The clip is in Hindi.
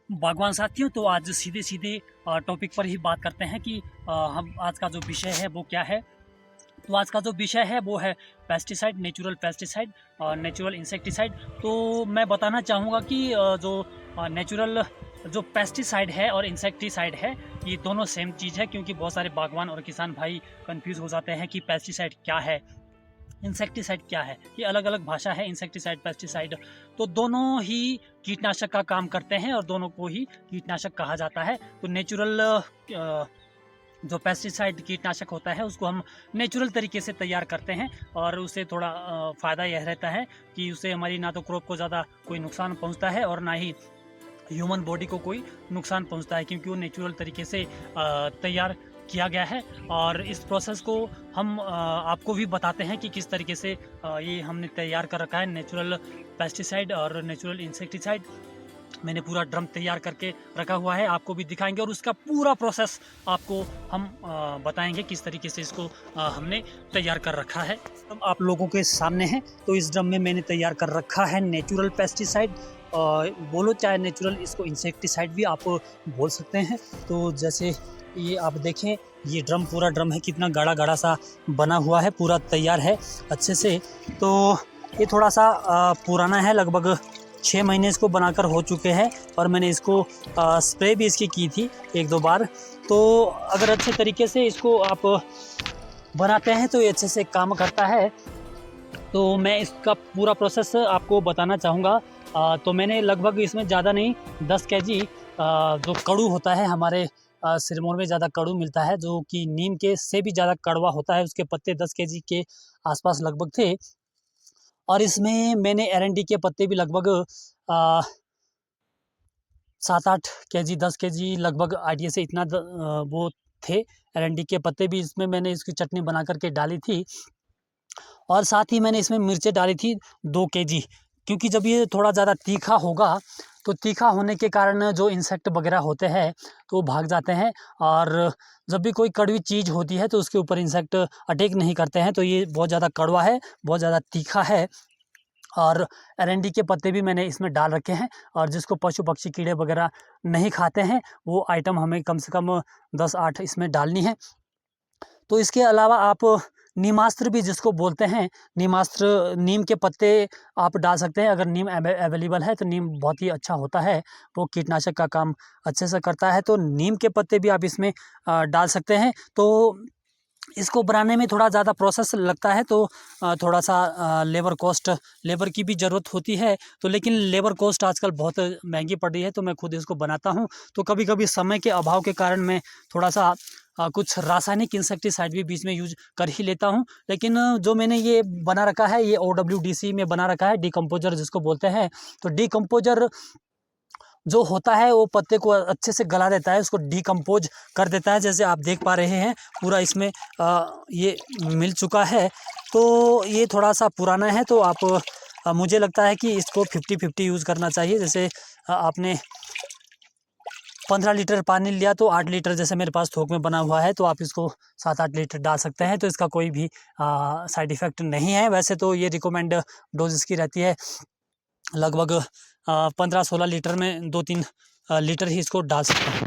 बागवान साथियों, तो आज सीधे सीधे टॉपिक पर ही बात करते हैं कि हम आज का जो विषय है वो क्या है। तो आज का जो विषय है वो है पेस्टिसाइड, नेचुरल पेस्टिसाइड और नेचुरल इंसेक्टिसाइड। तो मैं बताना चाहूँगा कि जो नेचुरल जो पेस्टिसाइड है और इंसेक्टिसाइड है, ये दोनों सेम चीज़ है, क्योंकि बहुत सारे बागवान और किसान भाई कंफ्यूज हो जाते हैं कि पेस्टिसाइड क्या है, इंसेक्टिसाइड क्या है। ये अलग अलग भाषा है, इंसेक्टिसाइड, पेस्टिसाइड। तो दोनों ही कीटनाशक का काम करते हैं और दोनों को ही कीटनाशक कहा जाता है। तो नेचुरल जो पेस्टिसाइड कीटनाशक होता है उसको हम नेचुरल तरीके से तैयार करते हैं, और उससे थोड़ा फ़ायदा यह रहता है कि उससे हमारी ना तो क्रॉप को ज़्यादा कोई नुकसान पहुंचता है और ना ही ह्यूमन बॉडी को कोई नुकसान पहुंचता है, क्योंकि वो नेचुरल तरीके से तैयार किया गया है। और इस प्रोसेस को हम आपको भी बताते हैं कि किस तरीके से ये हमने तैयार कर रखा है, नेचुरल पेस्टिसाइड और नेचुरल इंसेक्टिसाइड। मैंने पूरा ड्रम तैयार करके रखा हुआ है, आपको भी दिखाएंगे और उसका पूरा प्रोसेस आपको हम बताएंगे किस तरीके से इसको हमने तैयार कर रखा है। अब आप लोगों के सामने है, तो इस ड्रम में मैंने तैयार कर रखा है नेचुरल पेस्टिसाइड, बोलो चाहे नेचुरल, इसको इंसेक्टिसाइड भी आप बोल सकते हैं। तो जैसे ये आप देखें, ये ड्रम, पूरा ड्रम है, कितना गाढ़ा गाढ़ा सा बना हुआ है, पूरा तैयार है अच्छे से। तो ये थोड़ा सा पुराना है, लगभग 6 महीने इसको बनाकर हो चुके हैं, और मैंने इसको स्प्रे भी इसकी की थी 1-2 बार। तो अगर अच्छे तरीके से इसको आप बनाते हैं तो ये अच्छे से काम करता है। तो मैं इसका पूरा प्रोसेस आपको बताना चाहूँगा। तो मैंने लगभग इसमें ज़्यादा नहीं, 10 केजी जो कड़ू होता है, हमारे सिरमौर में ज़्यादा कड़ू मिलता है, जो कि नीम के से भी ज़्यादा कड़वा होता है, उसके पत्ते 10 केजी के आसपास लगभग थे। और इसमें मैंने एरंडी के पत्ते भी लगभग 7-8 केजी, 10 केजी लगभग आइडिया से इतना वो थे एरंडी के पत्ते भी। इसमें मैंने इसकी चटनी बना करके डाली थी, और साथ ही मैंने इसमें मिर्चें डाली थी 2 केजी, क्योंकि जब ये थोड़ा ज़्यादा तीखा होगा तो तीखा होने के कारण जो इंसेक्ट वगैरह होते हैं तो वो भाग जाते हैं, और जब भी कोई कड़वी चीज़ होती है तो उसके ऊपर इंसेक्ट अटैक नहीं करते हैं। तो ये बहुत ज़्यादा कड़वा है, बहुत ज़्यादा तीखा है। और एरंडी के पत्ते भी मैंने इसमें डाल रखे हैं, और जिसको पशु पक्षी कीड़े वगैरह नहीं खाते हैं वो आइटम हमें कम से कम 10-8 इसमें डालनी है। तो इसके अलावा आप नीमास्त्र भी जिसको बोलते हैं, नीमास्त्र, नीम के पत्ते आप डाल सकते हैं। अगर नीम अवेलेबल है तो नीम बहुत ही अच्छा होता है, वो कीटनाशक का काम अच्छे से करता है। तो नीम के पत्ते भी आप इसमें डाल सकते हैं। तो इसको बनाने में थोड़ा ज़्यादा प्रोसेस लगता है, तो थोड़ा सा लेबर की भी ज़रूरत होती है। तो लेकिन लेबर कॉस्ट आजकल बहुत महंगी पड़ रही है, तो मैं खुद इसको बनाता हूँ। तो कभी कभी समय के अभाव के कारण मैं थोड़ा सा कुछ रासायनिक इंसेक्टिसाइड भी बीच में यूज कर ही लेता हूँ। लेकिन जो मैंने ये बना रखा है, ये OWDC में बना रखा है, डीकम्पोजर जिसको बोलते हैं। तो डीकम्पोजर जो होता है वो पत्ते को अच्छे से गला देता है, उसको डीकम्पोज कर देता है। जैसे आप देख पा रहे हैं, पूरा इसमें ये मिल चुका है। तो ये थोड़ा सा पुराना है, तो आप मुझे लगता है कि इसको 50-50 यूज़ करना चाहिए। जैसे आपने 15 लीटर पानी लिया तो 8 लीटर, जैसे मेरे पास थोक में बना हुआ है, तो आप इसको 7-8 लीटर डाल सकते हैं। तो इसका कोई भी साइड इफ़ेक्ट नहीं है। वैसे तो ये रिकमेंड डोज इसकी रहती है लगभग 15-16 लीटर में 2-3 लीटर ही इसको डाल सकते हैं।